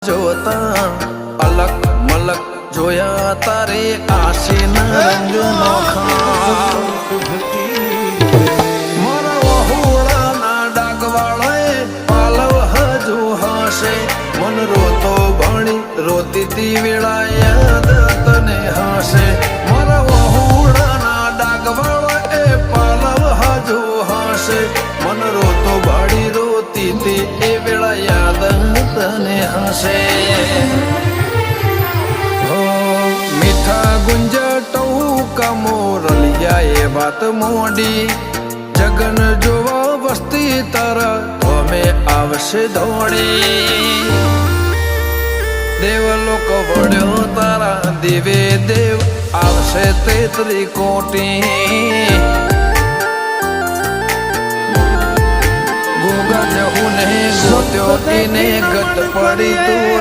જોતા અલક મલક જોયા તારે આશીન રંગ નોખા મારા વહુડાના ડાગવાળાએ પાલવ હજુ હશે મન રોતો ભણી રોતી તી વેળા યાદ તને હશે મારા વહુડાના ડાગવાળાએ પાલવ હજુ હશે મન રોતો ભાડી રોતી તી એ વેળા યાદ તને હશે મીઠા ગુંજટવું કમોરલિયા એ વાત મોડી જગન જોવા વસ્તી તારા અમે આવશે દોડી દેવલોક વળ્યો તારા દેવે દેવ આવશે તેત્રી કોટી ગોગા જહુને ગોત્યો એને ગત પડી તું